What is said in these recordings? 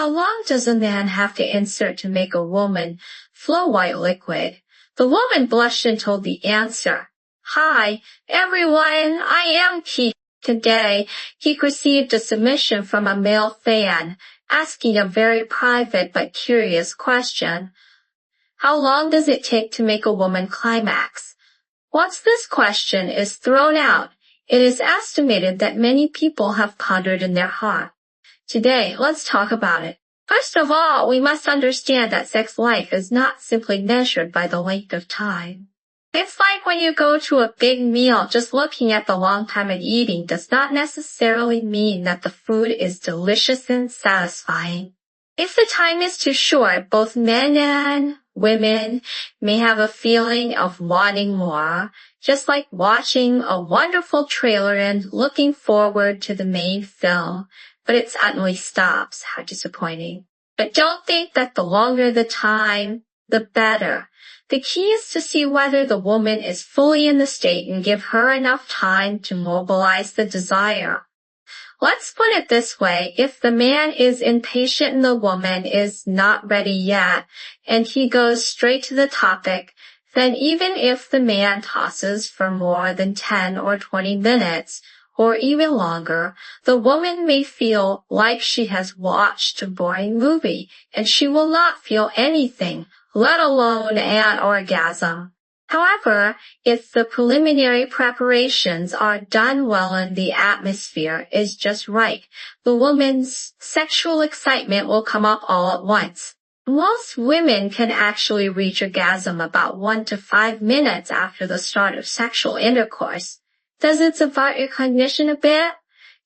How long does a man have to insert to make a woman flow white liquid? The woman blushed and told the answer. Hi, everyone, I am Keith. Today, he received a submission from a male fan, asking a very private but curious question. How long does it take to make a woman climax? Once this question is thrown out, it is estimated that many people have pondered in their heart. Today, let's talk about it. First of all, we must understand that sex life is not simply measured by the length of time. It's like when you go to a big meal, just looking at the long time of eating does not necessarily mean that the food is delicious and satisfying. If the time is too short, both men and women may have a feeling of wanting more, just like watching a wonderful trailer and looking forward to the main film, but it suddenly stops. How disappointing. But don't think that the longer the time, the better. The key is to see whether the woman is fully in the state and give her enough time to mobilize the desire. Let's put it this way, if the man is impatient and the woman is not ready yet, and he goes straight to the topic, then even if the man tosses for more than 10 or 20 minutes, or even longer, the woman may feel like she has watched a boring movie, and she will not feel anything, let alone an orgasm. However, if the preliminary preparations are done well and the atmosphere is just right, the woman's sexual excitement will come up all at once. Most women can actually reach orgasm about 1 to 5 minutes after the start of sexual intercourse. Does it subvert your cognition a bit?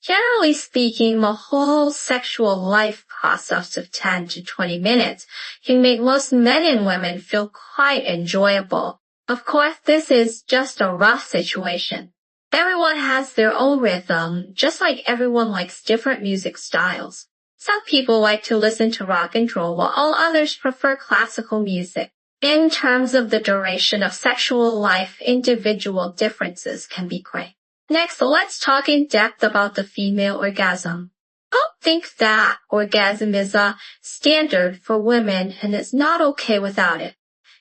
Generally speaking, the whole sexual life process of 10 to 20 minutes can make most men and women feel quite enjoyable. Of course, this is just a rough situation. Everyone has their own rhythm, just like everyone likes different music styles. Some people like to listen to rock and roll, while all others prefer classical music. In terms of the duration of sexual life, individual differences can be great. Next, let's talk in depth about the female orgasm. Don't think that orgasm is a standard for women and it's not okay without it.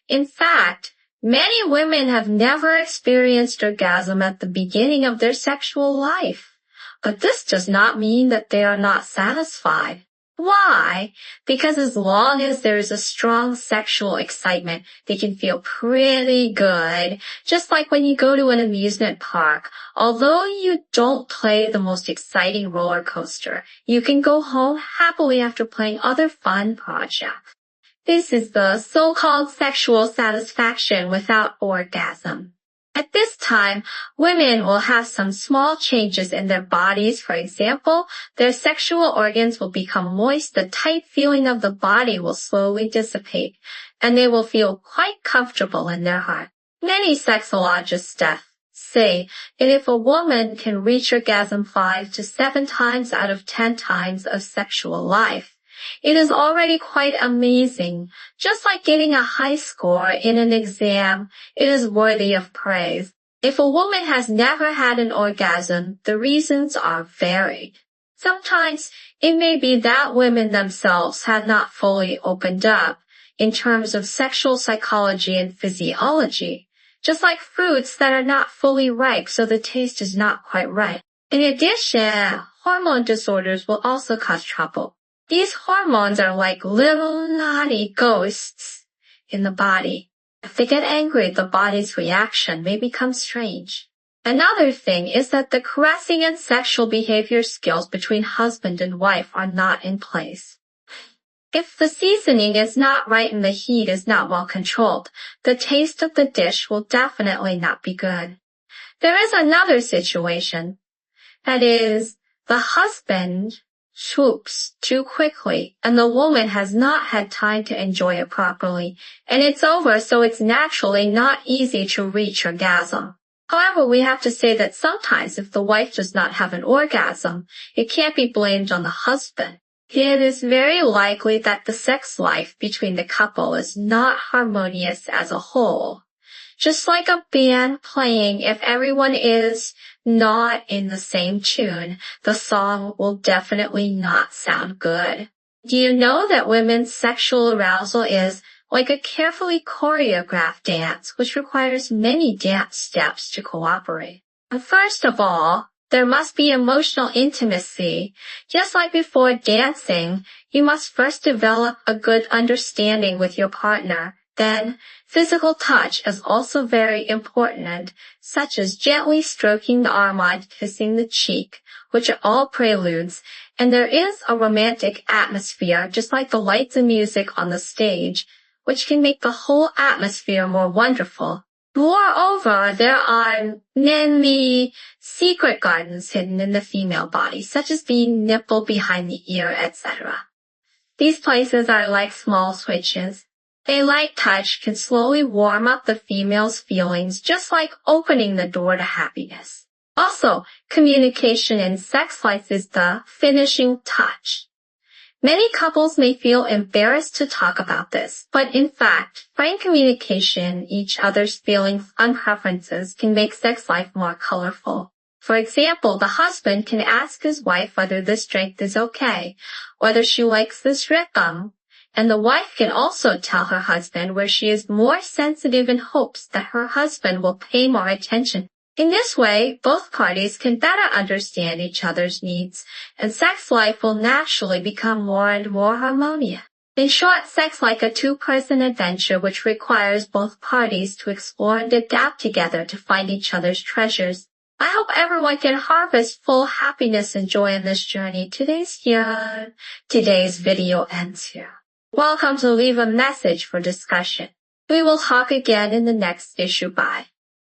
In fact, many women have never experienced orgasm at the beginning of their sexual life. But this does not mean that they are not satisfied. Why? Because as long as there is a strong sexual excitement, they can feel pretty good. Just like when you go to an amusement park. Although you don't play the most exciting roller coaster, you can go home happily after playing other fun projects. This is the so-called sexual satisfaction without orgasm. At this time, women will have some small changes in their bodies. For example, their sexual organs will become moist, the tight feeling of the body will slowly dissipate, and they will feel quite comfortable in their heart. Many sexologists say that if a woman can reach orgasm 5 to 7 times out of 10 times of sexual life, it is already quite amazing. Just like getting a high score in an exam, it is worthy of praise. If a woman has never had an orgasm, the reasons are varied. Sometimes it may be that women themselves have not fully opened up in terms of sexual psychology and physiology, just like fruits that are not fully ripe, so the taste is not quite right. In addition, hormone disorders will also cause trouble. These hormones are like little naughty ghosts in the body. If they get angry, the body's reaction may become strange. Another thing is that the caressing and sexual behavior skills between husband and wife are not in place. If the seasoning is not right and the heat is not well controlled, the taste of the dish will definitely not be good. There is another situation. That is, the husband swoops too quickly, and the woman has not had time to enjoy it properly, and it's over, so it's naturally not easy to reach orgasm. However, we have to say that sometimes if the wife does not have an orgasm, it can't be blamed on the husband. It is very likely that the sex life between the couple is not harmonious as a whole. Just like a band playing, if everyone is not in the same tune, the song will definitely not sound good. Do you know that women's sexual arousal is like a carefully choreographed dance, which requires many dance steps to cooperate? First of all, there must be emotional intimacy. Just like before dancing, you must first develop a good understanding with your partner. Then, physical touch is also very important, such as gently stroking the arm and kissing the cheek, which are all preludes, and there is a romantic atmosphere, just like the lights and music on the stage, which can make the whole atmosphere more wonderful. Moreover, there are many secret gardens hidden in the female body, such as the nipple behind the ear, etc. These places are like small switches. A light touch can slowly warm up the female's feelings, just like opening the door to happiness. Also, communication in sex life is the finishing touch. Many couples may feel embarrassed to talk about this, but in fact, frank communication, each other's feelings and preferences can make sex life more colorful. For example, the husband can ask his wife whether this drink is okay, whether she likes this rhythm, and the wife can also tell her husband where she is more sensitive in hopes that her husband will pay more attention. In this way, both parties can better understand each other's needs, and sex life will naturally become more and more harmonious. In short, sex like a two-person adventure which requires both parties to explore and adapt together to find each other's treasures. I hope everyone can harvest full happiness and joy in this journey. Today's video ends here. Welcome to leave a message for discussion. We will talk again in the next issue. Bye.